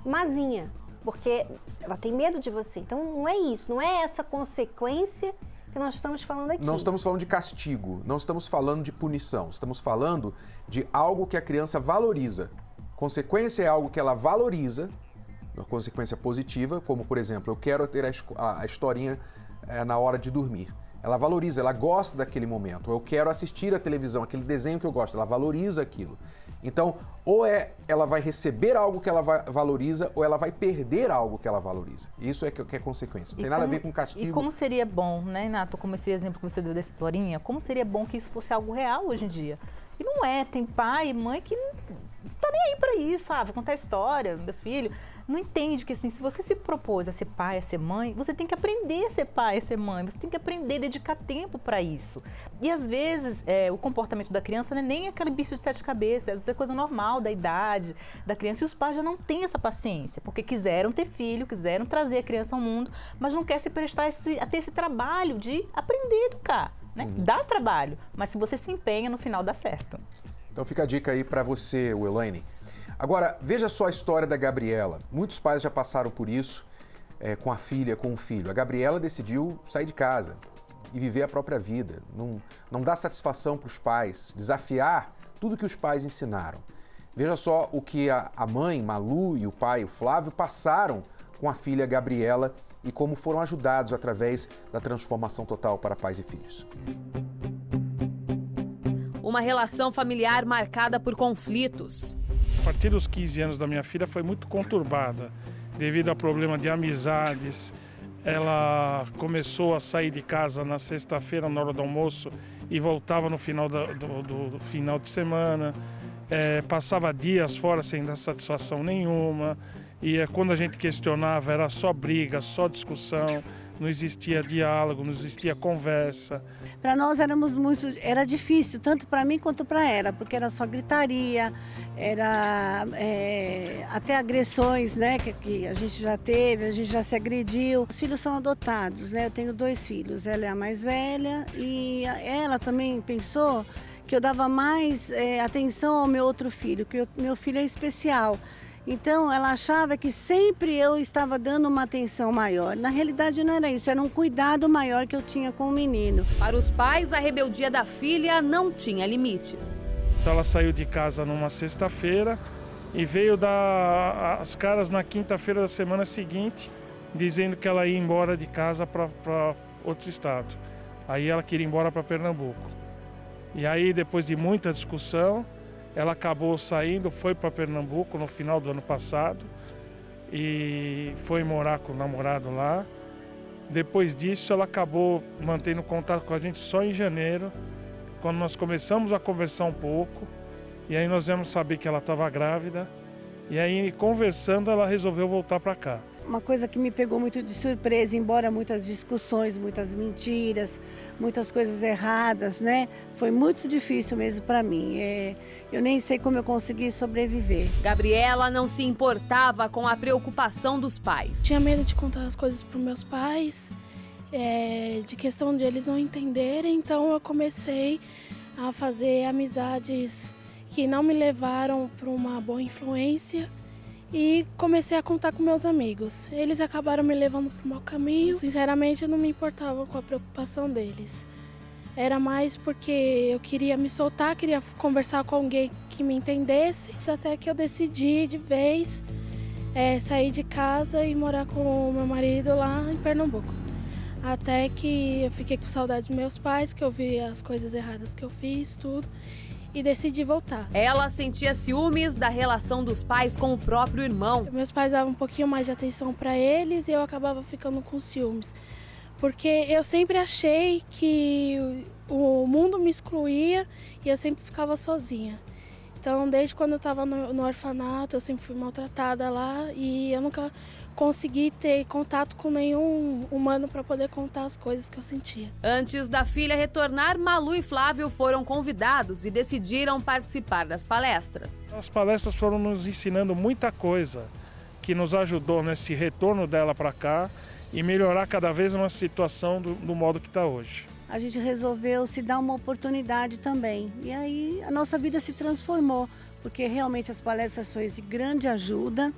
mazinha, porque ela tem medo de você. Então, não é isso, não é essa consequência que nós estamos falando aqui. Não estamos falando de castigo, não estamos falando de punição, estamos falando de algo que a criança valoriza. Consequência é algo que ela valoriza, uma consequência positiva, como, por exemplo, eu quero ter a historinha na hora de dormir. Ela valoriza, ela gosta daquele momento. Eu quero assistir a televisão, aquele desenho que eu gosto, ela valoriza aquilo. Então, ou ela vai receber algo que ela valoriza, ou ela vai perder algo que ela valoriza. Isso é que é consequência. Não tem nada a ver com castigo. E como seria bom, né, Nato, como esse exemplo que você deu dessa historinha, como seria bom que isso fosse algo real hoje em dia? E não é, tem pai e mãe que não tá nem aí pra isso, sabe? Contar a história do filho. Não entende que, assim, se você se propôs a ser pai, a ser mãe, você tem que aprender a ser pai, a ser mãe, você tem que aprender a dedicar tempo para isso. E às vezes o comportamento da criança não é nem aquele bicho de 7 cabeças, às vezes é coisa normal da idade da criança, e os pais já não têm essa paciência, porque quiseram ter filho, quiseram trazer a criança ao mundo, mas não quer se prestar a ter esse trabalho de aprender a educar, né? Dá trabalho, mas se você se empenha, no final dá certo. Então fica a dica aí para você, Elaine. Agora, veja só a história da Gabriela. Muitos pais já passaram por isso com a filha, com o filho. A Gabriela decidiu sair de casa e viver a própria vida. Não dá satisfação para os pais, desafiar tudo que os pais ensinaram. Veja só o que a mãe, Malu, e o pai, o Flávio, passaram com a filha Gabriela e como foram ajudados através da transformação total para pais e filhos. Uma relação familiar marcada por conflitos. A partir dos 15 anos da minha filha foi muito conturbada, devido a problema de amizades. Ela começou a sair de casa na sexta-feira, na hora do almoço, e voltava no final do final de semana. Passava dias fora sem dar satisfação nenhuma. E quando a gente questionava, era só briga, só discussão. Não existia diálogo, não existia conversa. Para nós era difícil, tanto para mim quanto para ela, porque era só gritaria, era até agressões, né, que a gente já teve, a gente já se agrediu. Os filhos são adotados, né? Eu tenho 2 filhos, ela é a mais velha e ela também pensou que eu dava mais atenção ao meu outro filho, que meu filho é especial. Então, ela achava que sempre eu estava dando uma atenção maior. Na realidade, não era isso, era um cuidado maior que eu tinha com o menino. Para os pais, a rebeldia da filha não tinha limites. Ela saiu de casa numa sexta-feira e veio dar as caras na quinta-feira da semana seguinte, dizendo que ela ia embora de casa para outro estado. Aí ela queria ir embora para Pernambuco. E aí, depois de muita discussão, ela acabou saindo, foi para Pernambuco no final do ano passado e foi morar com o namorado lá. Depois disso, ela acabou mantendo contato com a gente só em janeiro, quando nós começamos a conversar um pouco. E aí nós viemos saber que ela estava grávida. E aí, conversando, ela resolveu voltar para cá. Uma coisa que me pegou muito de surpresa, embora muitas discussões, muitas mentiras, muitas coisas erradas, né? Foi muito difícil mesmo para mim. Eu nem sei como eu consegui sobreviver. Gabriela não se importava com a preocupação dos pais. Tinha medo de contar as coisas para os meus pais, de questão de eles não entenderem, então eu comecei a fazer amizades que não me levaram para uma boa influência. E comecei a contar com meus amigos. Eles acabaram me levando para o mau caminho. Sinceramente, eu não me importava com a preocupação deles. Era mais porque eu queria me soltar, queria conversar com alguém que me entendesse. Até que eu decidi de vez sair de casa e morar com o meu marido lá em Pernambuco. Até que eu fiquei com saudade dos meus pais, que eu vi as coisas erradas que eu fiz, tudo. E decidi voltar. Ela sentia ciúmes da relação dos pais com o próprio irmão. Meus pais davam um pouquinho mais de atenção para eles e eu acabava ficando com ciúmes. Porque eu sempre achei que o mundo me excluía e eu sempre ficava sozinha. Então, desde quando eu estava no orfanato, eu sempre fui maltratada lá e eu nunca consegui ter contato com nenhum humano para poder contar as coisas que eu sentia. Antes da filha retornar, Malu e Flávio foram convidados e decidiram participar das palestras. As palestras foram nos ensinando muita coisa que nos ajudou nesse retorno dela para cá e melhorar cada vez uma situação do modo que está hoje. A gente resolveu se dar uma oportunidade também. E aí a nossa vida se transformou, porque realmente as palestras foram de grande ajuda.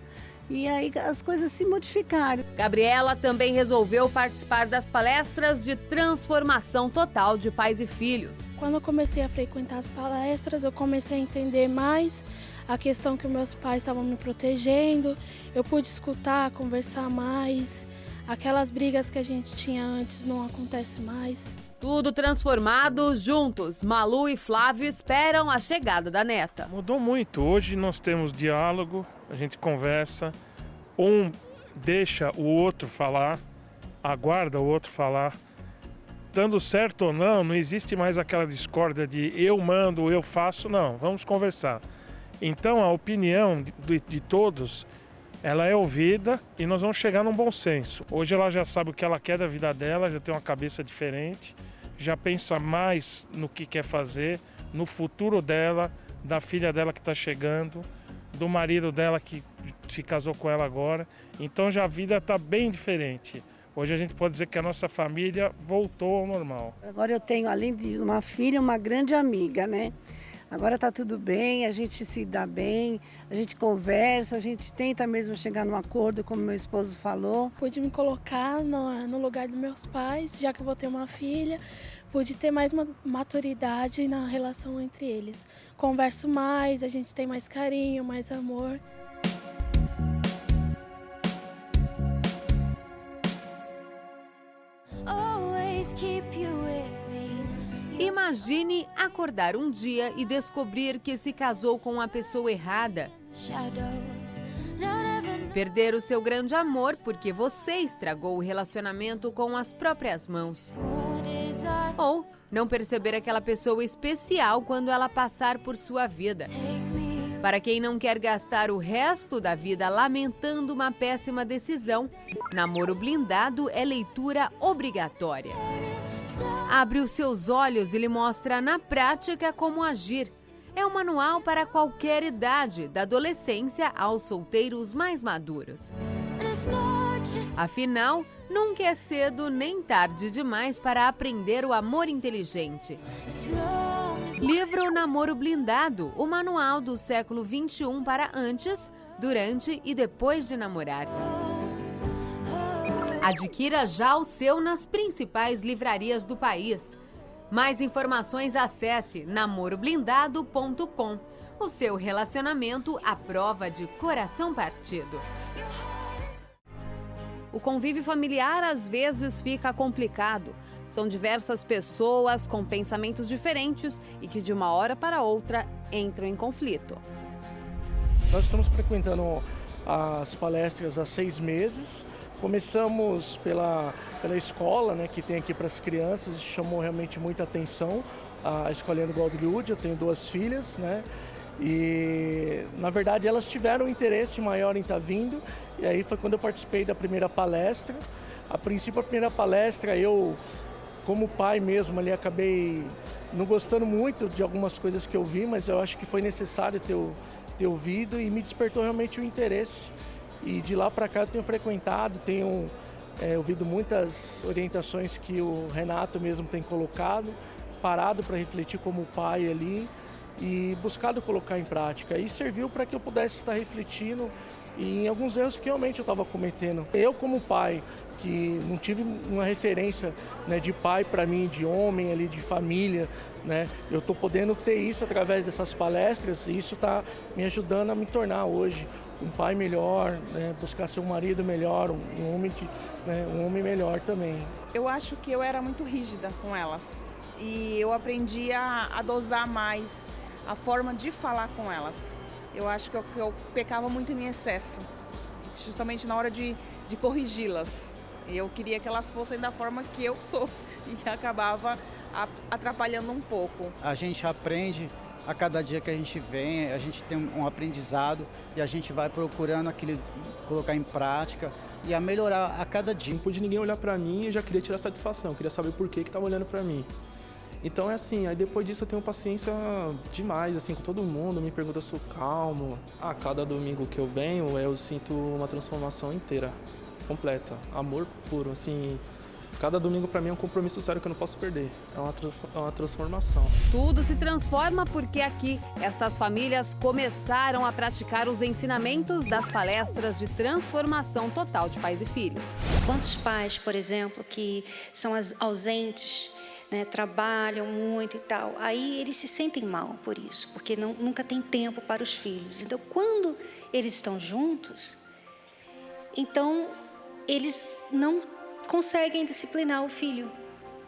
E aí as coisas se modificaram. Gabriela também resolveu participar das palestras de transformação total de pais e filhos. Quando eu comecei a frequentar as palestras, eu comecei a entender mais a questão que meus pais estavam me protegendo. Eu pude escutar, conversar mais. Aquelas brigas que a gente tinha antes não acontecem mais. Tudo transformado, juntos, Malu e Flávio esperam a chegada da neta. Mudou muito. Hoje nós temos diálogo, a gente conversa, um deixa o outro falar, aguarda o outro falar. Dando certo ou não, não existe mais aquela discórdia de eu mando, eu faço, não, vamos conversar. Então a opinião de todos, ela é ouvida e nós vamos chegar num bom senso. Hoje ela já sabe o que ela quer da vida dela, já tem uma cabeça diferente, já pensa mais no que quer fazer, no futuro dela, da filha dela que está chegando, do marido dela que se casou com ela agora. Então já a vida está bem diferente. Hoje a gente pode dizer que a nossa família voltou ao normal. Agora eu tenho, além de uma filha, uma grande amiga, né? Agora está tudo bem, a gente se dá bem, a gente conversa, a gente tenta mesmo chegar num acordo, como meu esposo falou. Pude me colocar no lugar dos meus pais, já que eu vou ter uma filha. Pude ter mais maturidade na relação entre eles. Converso mais, a gente tem mais carinho, mais amor. Always keep you with me. Imagine acordar um dia e descobrir que se casou com a pessoa errada. Perder o seu grande amor porque você estragou o relacionamento com as próprias mãos. Ou não perceber aquela pessoa especial quando ela passar por sua vida. Para quem não quer gastar o resto da vida lamentando uma péssima decisão, Namoro Blindado é leitura obrigatória. Abre os seus olhos e lhe mostra na prática como agir. É um manual para qualquer idade, da adolescência aos solteiros mais maduros. Afinal, nunca é cedo nem tarde demais para aprender o amor inteligente. Livro Namoro Blindado, o manual do século XXI para antes, durante e depois de namorar. Adquira já o seu nas principais livrarias do país. Mais informações, acesse namoroblindado.com. O seu relacionamento à prova de coração partido. O convívio familiar às vezes fica complicado. São diversas pessoas com pensamentos diferentes e que de uma hora para outra entram em conflito. Nós estamos frequentando as palestras há 6 meses. Começamos pela escola, né, que tem aqui para as crianças, chamou realmente muita atenção. A escolinha do Goldwood, eu tenho 2 filhas, né? E, na verdade, elas tiveram um interesse maior em estar vindo. E aí foi quando eu participei da primeira palestra. A princípio, a primeira palestra, eu, como pai mesmo, ali, acabei não gostando muito de algumas coisas que eu vi, mas eu acho que foi necessário ter ouvido e me despertou realmente o interesse. E de lá para cá eu tenho frequentado, tenho ouvido muitas orientações que o Renato mesmo tem colocado, parado para refletir como pai ali e buscado colocar em prática. E serviu para que eu pudesse estar refletindo em alguns erros que realmente eu estava cometendo. Eu, como pai, que não tive uma referência, né, de pai para mim, de homem, ali, de família, né, eu estou podendo ter isso através dessas palestras e isso está me ajudando a me tornar hoje um pai melhor, né, buscar ser um marido melhor, um homem melhor também. Eu acho que eu era muito rígida com elas e eu aprendi a dosar mais a forma de falar com elas. Eu acho que eu pecava muito em excesso, justamente na hora de corrigi-las. Eu queria que elas fossem da forma que eu sou e acabava atrapalhando um pouco. A gente aprende a cada dia que a gente vem, a gente tem um aprendizado e a gente vai procurando colocar em prática e a melhorar a cada dia. Não pude ninguém olhar para mim e eu já queria tirar satisfação, queria saber por que estava olhando para mim. Então é assim, aí depois disso eu tenho paciência demais, assim, com todo mundo, me pergunta se eu sou calmo. A cada domingo que eu venho, eu sinto uma transformação inteira, completa, amor puro, assim. Cada domingo para mim é um compromisso sério que eu não posso perder, é uma transformação. Tudo se transforma porque aqui estas famílias começaram a praticar os ensinamentos das palestras de transformação total de pais e filhos. Quantos pais, por exemplo, que são ausentes, né, trabalham muito e tal, aí eles se sentem mal por isso, porque nunca tem tempo para os filhos. Então, quando eles estão juntos, então eles não conseguem disciplinar o filho,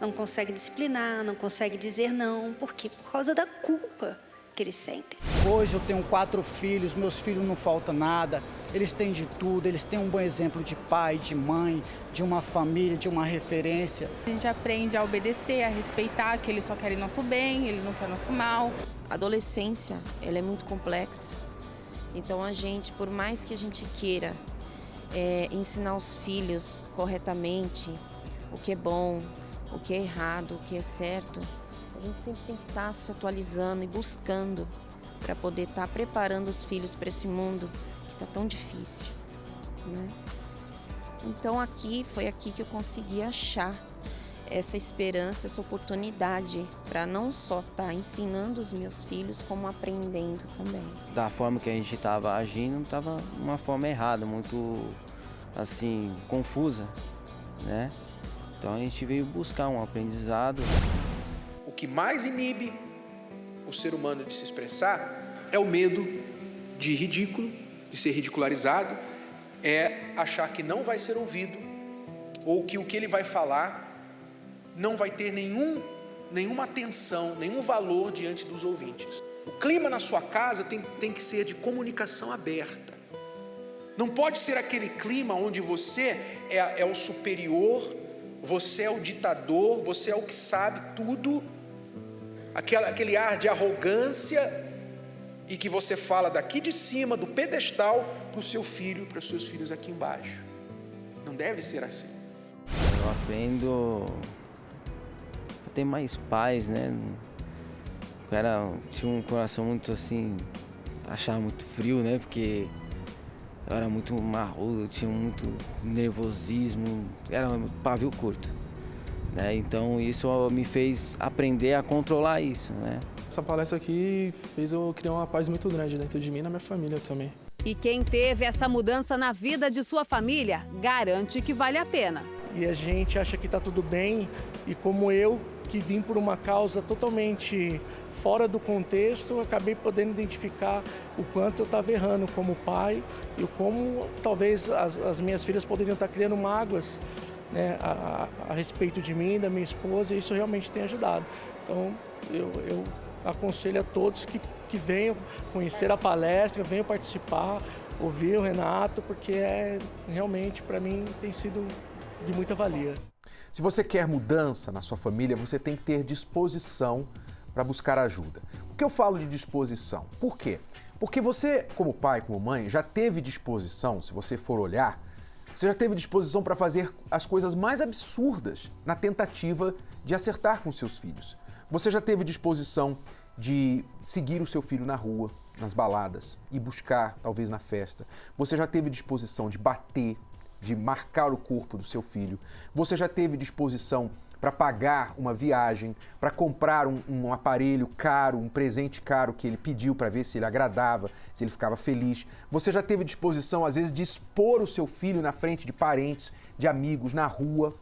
não conseguem disciplinar, não conseguem dizer não. Por quê? Por causa da culpa que eles sentem. Hoje eu tenho 4 filhos, meus filhos não falta nada, eles têm de tudo, eles têm um bom exemplo de pai, de mãe, de uma família, de uma referência. A gente aprende a obedecer, a respeitar, que eles só querem nosso bem, ele não quer nosso mal. A adolescência, ela é muito complexa, então a gente, por mais que a gente queira ensinar os filhos corretamente o que é bom, o que é errado, o que é certo, a gente sempre tem que estar se atualizando e buscando para poder estar preparando os filhos para esse mundo que está tão difícil, né? Então foi aqui que eu consegui achar essa esperança, essa oportunidade para não só estar ensinando os meus filhos, como aprendendo também. Da forma que a gente estava agindo, estava uma forma errada, muito assim, confusa, né? Então a gente veio buscar um aprendizado. O que mais inibe o ser humano de se expressar é o medo de ridículo, de ser ridicularizado, é achar que não vai ser ouvido ou que o que ele vai falar não vai ter nenhuma atenção, nenhum valor diante dos ouvintes. O clima na sua casa tem que ser de comunicação aberta. Não pode ser aquele clima onde você é o superior, você é o ditador, você é o que sabe tudo, aquele ar de arrogância e que você fala daqui de cima, do pedestal, para o seu filho, para os seus filhos aqui embaixo. Não deve ser assim. Eu aprendo a ter mais paz, né? O cara tinha um coração muito assim, achava muito frio, né? Porque eu era muito marrudo, tinha muito nervosismo, era um pavio curto, né? Então isso me fez aprender a controlar isso, né? Essa palestra aqui fez eu criar uma paz muito grande dentro de mim e na minha família também. E quem teve essa mudança na vida de sua família, garante que vale a pena. E a gente acha que está tudo bem, e como eu, que vim por uma causa totalmente fora do contexto, acabei podendo identificar o quanto eu estava errando como pai e como talvez as minhas filhas poderiam estar criando mágoas, né, a respeito de mim, da minha esposa, e isso realmente tem ajudado. Então, eu aconselho a todos que venham conhecer a palestra, venham participar, ouvir o Renato, porque realmente, para mim, tem sido de muita valia. Se você quer mudança na sua família, você tem que ter disposição para buscar ajuda. Por que eu falo de disposição? Por quê? Porque você, como pai, como mãe, já teve disposição, se você for olhar, você já teve disposição para fazer as coisas mais absurdas na tentativa de acertar com seus filhos. Você já teve disposição de seguir o seu filho na rua, nas baladas, e buscar, talvez na festa. Você já teve disposição de bater, de marcar o corpo do seu filho. Você já teve disposição para pagar uma viagem, para comprar um aparelho caro, um presente caro que ele pediu para ver se ele agradava, se ele ficava feliz. Você já teve disposição, às vezes, de expor o seu filho na frente de parentes, de amigos, na rua.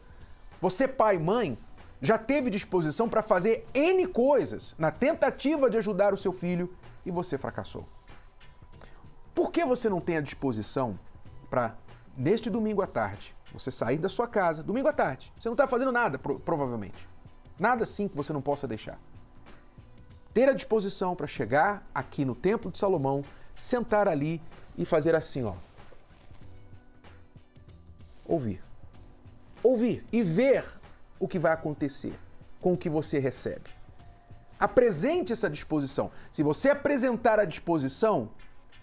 Você, pai e mãe, já teve disposição para fazer N coisas na tentativa de ajudar o seu filho e você fracassou. Por que você não tem a disposição para, neste domingo à tarde, você sair da sua casa, domingo à tarde, você não está fazendo nada, provavelmente. Nada assim que você não possa deixar. Ter a disposição para chegar aqui no Templo de Salomão, sentar ali e fazer assim, ó. Ouvir. Ouvir e ver o que vai acontecer com o que você recebe. Apresente essa disposição. Se você apresentar a disposição,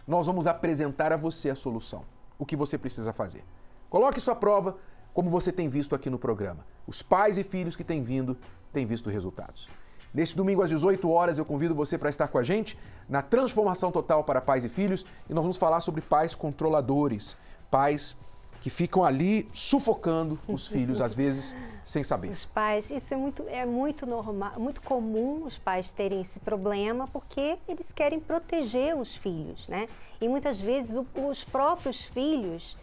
nós vamos apresentar a você a solução. O que você precisa fazer. Coloque sua prova, como você tem visto aqui no programa. Os pais e filhos que têm visto resultados. Neste domingo às 18 horas eu convido você para estar com a gente na Transformação Total para Pais e Filhos e nós vamos falar sobre pais controladores, pais que ficam ali sufocando os filhos, às vezes, sem saber. Os pais, isso é muito normal, muito comum os pais terem esse problema porque eles querem proteger os filhos, né? E muitas vezes os próprios filhos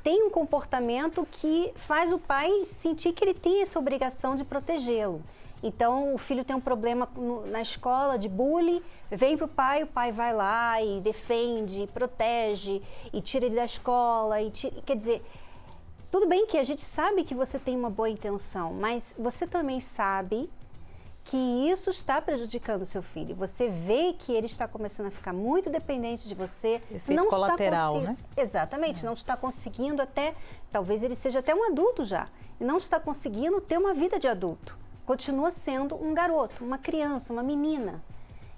tem um comportamento que faz o pai sentir que ele tem essa obrigação de protegê-lo. Então, o filho tem um problema na escola de bullying, vem para o pai vai lá e defende, protege e tira ele da escola. Quer dizer, tudo bem que a gente sabe que você tem uma boa intenção, mas você também sabe que isso está prejudicando o seu filho. Você vê que ele está começando a ficar muito dependente de você. Efeito colateral, né? Exatamente, não está conseguindo talvez ele seja até um adulto já, e não está conseguindo ter uma vida de adulto. Continua sendo um garoto, uma criança, uma menina.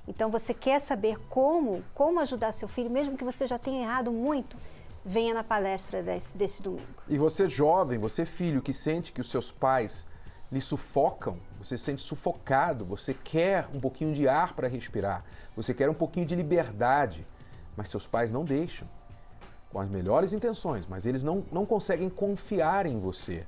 Então você quer saber como ajudar seu filho, mesmo que você já tenha errado muito, venha na palestra desse domingo. E você jovem, você filho que sente que os seus pais lhe sufocam, você se sente sufocado, você quer um pouquinho de ar para respirar, você quer um pouquinho de liberdade, mas seus pais não deixam, com as melhores intenções, mas eles não conseguem confiar em você.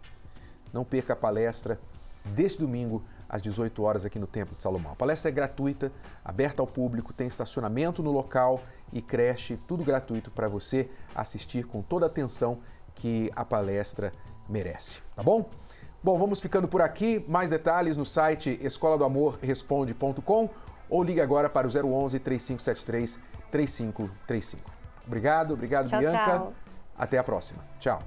Não perca a palestra deste domingo às 18 horas aqui no Templo de Salomão. A palestra é gratuita, aberta ao público, tem estacionamento no local e creche, tudo gratuito para você assistir com toda a atenção que a palestra merece, tá bom? Bom, vamos ficando por aqui. Mais detalhes no site escoladoamorresponde.com ou ligue agora para o 011 3573 3535. Obrigado, Tchau, Bianca. tchau. Até a próxima. Tchau.